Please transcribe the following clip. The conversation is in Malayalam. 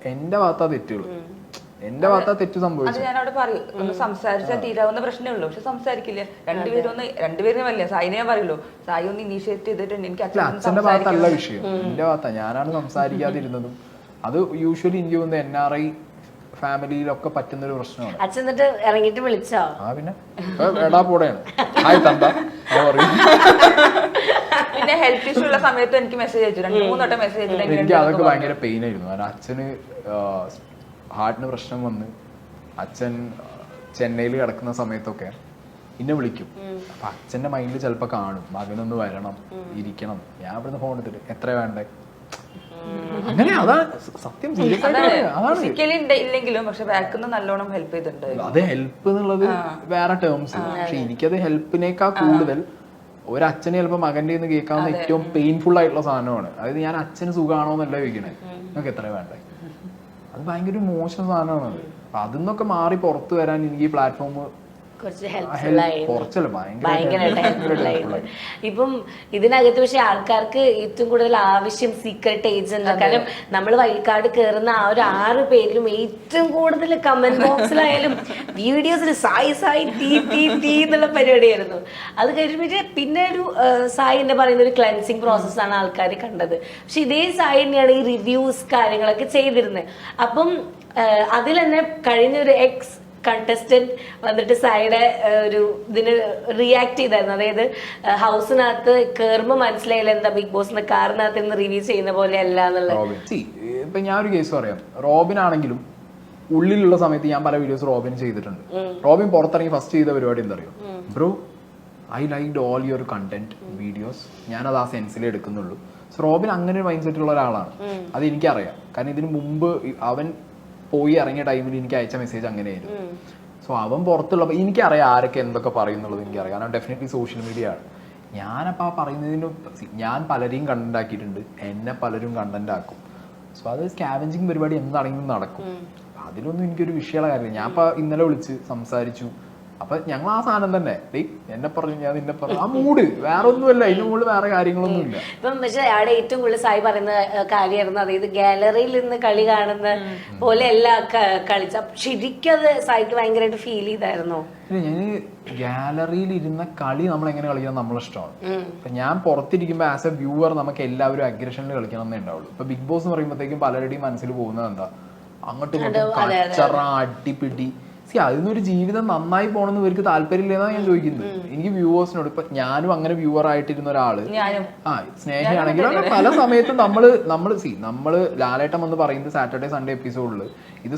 എന്റെ ഭാഗത്താ തെറ്റുകൾ, എന്റെ ഭാഗത്താ തെറ്റ് സംഭവിച്ചു. ഞാൻ അവിടെ പറയൂ, ഒന്ന് സംസാരിച്ചാൽ തീരാവുന്ന പ്രശ്നമേ ഉള്ളൂ. പക്ഷെ സംസാരിക്കില്ല. രണ്ടുപേരും വല്ല സായിനെ ഞാൻ പറയുള്ളൂ, സായി ഒന്ന് ഇനീഷ്യേറ്റ് ചെയ്തിട്ടുണ്ട്. എനിക്ക് അച്ഛന്റെ ഭാഗത്തല്ല വിഷയം, എന്റെ ഭാഗത്താ. ഞാനാണ് സംസാരിക്കാതിരുന്നതും. അത് യൂഷ്വലി എനിക്ക് തോന്നുന്നത് NRI ഫാമിലിയിലൊക്കെ പറ്റുന്ന ഒരു പ്രശ്നമാണ്. അച്ഛൻ എന്നിട്ട് ഇറങ്ങിട്ട് വിളിച്ചോ? ആ പിന്നെ എടാ പോടെയാണ്. ഹായ് തന്ത പറയും. പിന്നെ ഹെൽത്ത് ഇഷ്യൂ ഉള്ള സമയത്ത് എനിക്ക് മെസ്സേജ് അയച്ചു, 2-3 വട്ടം മെസ്സേജ് അയച്ചിട്ട് എനിക്ക് അതൊക്കെ ഭയങ്കര പെയിൻ ആയിരുന്നു. കാരണം അച്ഛന് ഹാർട്ടിന് പ്രശ്നം വന്ന് അച്ഛൻ ചെന്നൈയിൽ കിടക്കുന്ന സമയത്തൊക്കെ എന്നെ വിളിക്കും. അപ്പൊ അച്ഛന്റെ മൈൻഡിൽ ചിലപ്പോ കാണും മകനൊന്ന് വരണം, ഇരിക്കണം. ഞാൻ ഇവിടുന്ന് ഫോൺ എടുത്തിട്ട് എത്ര വേണ്ടേ, അങ്ങനെ. അതാണ് സത്യം. ഫിസിക്കലി ഇല്ലെങ്കിലും പക്ഷെ ബാക്കിൽ നല്ലോണം ഹെൽപ്പ് ചെയ്തിട്ടുണ്ട്. അത് ഹെൽപ്പ് എന്നുള്ളത് വേറെ ടേംസ്. പക്ഷെ എനിക്കത് ഹെൽപ്പിനേക്കാൾ കൂടുതൽ ഒരച്ഛന് ചിലപ്പോ മകന്റെ നിന്ന് കേൾക്കാവുന്ന ഏറ്റവും പെയിൻഫുൾ ആയിട്ടുള്ള സാധനമാണ്. അതായത് ഞാൻ അച്ഛന് സുഖമാണോ എന്നല്ല ചോദിക്കണേ, നിങ്ങൾക്ക് എത്ര വേണ്ടേ. അത് ഭയങ്കര മോശം സാധനമാണ്. അത് അപ്പൊ അതിന്നൊക്കെ മാറി പുറത്തു വരാൻ എനിക്ക് ഈ പ്ലാറ്റ്ഫോം ഇപ്പം ഇതിനകത്ത് പക്ഷെ ആൾക്കാർക്ക് ഏറ്റവും കൂടുതൽ ആവശ്യം സീക്രട്ട് ഏജന്റ്. കാരണം നമ്മൾ വഴിക്കാട് കയറുന്ന ആ ഒരു 6 പേരിലും ഏറ്റവും കൂടുതൽ കമന്റ് ബോക്സിലായാലും വീഡിയോസിൽ സായി സായി തീ തീ തീ എന്നുള്ള പരിപാടിയായിരുന്നു. അത് കഴിഞ്ഞിട്ട് പിന്നെ ഒരു സായി എന്ന് പറയുന്ന ഒരു ക്ലൻസിങ് പ്രോസസ്സാണ് ആൾക്കാർ കണ്ടത്. പക്ഷെ ഇതേ സായി തന്നെയാണ് ഈ റിവ്യൂസ് കാര്യങ്ങളൊക്കെ ചെയ്തിരുന്നത്. അപ്പം അതിൽ തന്നെ കഴിഞ്ഞൊരു എക്സ് കണ്ടസ്റ്റന്റ് വന്നിട്ട് സായിയുടെ ഒരു ഇതിന് റിയാക്ട് ചെയ്തായിരുന്നു. അതായത് ഹൗസിനകത്ത് കയറുമ്പോൾ മനസ്സിലായില്ല എന്താ ബിഗ് ബോസിന്റെ കാറിനകത്ത് നിന്ന് റിവ്യൂ ചെയ്യുന്ന പോലെ അല്ല എന്നുള്ളത്. ഇപ്പൊ ഞാൻ ഒരു കേസ് പറയാം. റോബിൻ ആണെങ്കിലും ഉള്ളിലുള്ള സമയത്ത് ഞാൻ പല വീഡിയോസ് റോബിൻ ചെയ്തിട്ടുണ്ട്. റോബിൻ പുറത്തിറങ്ങി ഫസ്റ്റ് ചെയ്ത പരിപാടി എന്താ അറിയോ, bro I liked all your content videos, ഞാനത് ആ സെൻസിലേ എടുക്കുന്നുള്ളൂ. സോ റോബിൻ അങ്ങനെ ഒരു മൈൻഡ് സെറ്റ് ഉള്ള ഒരാളാണ്. അത് എനിക്കറിയാം. കാരണം ഇതിനു മുമ്പ് അവൻ പോയി ഇറങ്ങിയ ടൈമിൽ എനിക്ക് അയച്ച മെസ്സേജ് അങ്ങനെയായിരുന്നു. സോ അവൻ പുറത്തുള്ളപ്പോൾ എനിക്കറിയാം ആരൊക്കെ എന്തൊക്കെ പറയുന്നുള്ളത് എനിക്കറിയാം. കാരണം ഡെഫിനറ്റ്ലി സോഷ്യൽ മീഡിയ ആണ്. ഞാനപ്പോൾ ആ പറയുന്നതിന് ഞാൻ പലരെയും കണ്ടന്റ് ആക്കിയിട്ടുണ്ട്, എന്നെ പലരും കണ്ടന്റ് ആക്കും. സോ അത് സ്കാവഞ്ചിങ് പരിപാടി എന്താണെങ്കിലും നടക്കും. അതിലൊന്നും എനിക്കൊരു വിഷയമുള്ള കാര്യമില്ല. ഞാൻ ഇപ്പൊ ഇന്നലെ വിളിച്ച് സംസാരിച്ചു. അപ്പൊ ഞങ്ങൾ ആ സാധനം തന്നെ എന്നെ പറഞ്ഞു ഞാൻ നിന്നെ പറഞ്ഞു, ആ മൂഡ് വേറെ ഒന്നുമല്ല. അതിന്റെ മുകളിൽ വേറെ കാര്യങ്ങളൊന്നും ഇല്ല. ഇപ്പം പക്ഷെ അവിടെ ഏറ്റവും കൂടുതൽ സായി പറയുന്ന കാര്യമായിരുന്നു, അതായത് ഗാലറിയിൽ നിന്ന് കളി കാണുന്ന പോലെ അല്ല കളിച്ച. ശരിക്കും അത് സായിക്ക് ഭയങ്കരമായിട്ട് ഫീൽ ചെയ്തായിരുന്നോ? ഞാൻ ഗാലറിയിൽ ഇരുന്ന കളി നമ്മൾ എങ്ങനെ കളിക്കണം നമ്മളിഷ്ടമാണ്. ഇപ്പൊ ഞാൻ പുറത്തിരിക്കുമ്പോൾ ആസ് എ വ്യൂവർ നമുക്ക് എല്ലാവരും അഗ്രഷനിൽ കളിക്കണം എന്നേ ഉണ്ടാവുള്ളൂ. ഇപ്പൊ ബിഗ് ബോസ് എന്ന് പറയുമ്പോഴത്തേക്കും പലരുടെയും മനസ്സിൽ പോകുന്നത് എന്താ, അങ്ങോട്ടും ഇങ്ങോട്ടും കച്ചറ അടിപിടി. അതിനൊരു ജീവിതം നന്നായി പോകണമെന്ന് ഇവർക്ക് താല്പര്യമില്ലെന്നാണ് ഞാൻ ചോദിക്കുന്നത്. എനിക്ക് വ്യൂവേഴ്സിനോട്, ഇപ്പൊ ഞാനും അങ്ങനെ വ്യൂവർ ആയിട്ടിരുന്ന ഒരാള്, സ്നേഹയാണെങ്കിലും പല സമയത്തും നമ്മള് ലാലേട്ടൻ വന്ന് പറയുന്നത് സാറ്റർഡേ സൺഡേ എപ്പിസോഡില് ഇത്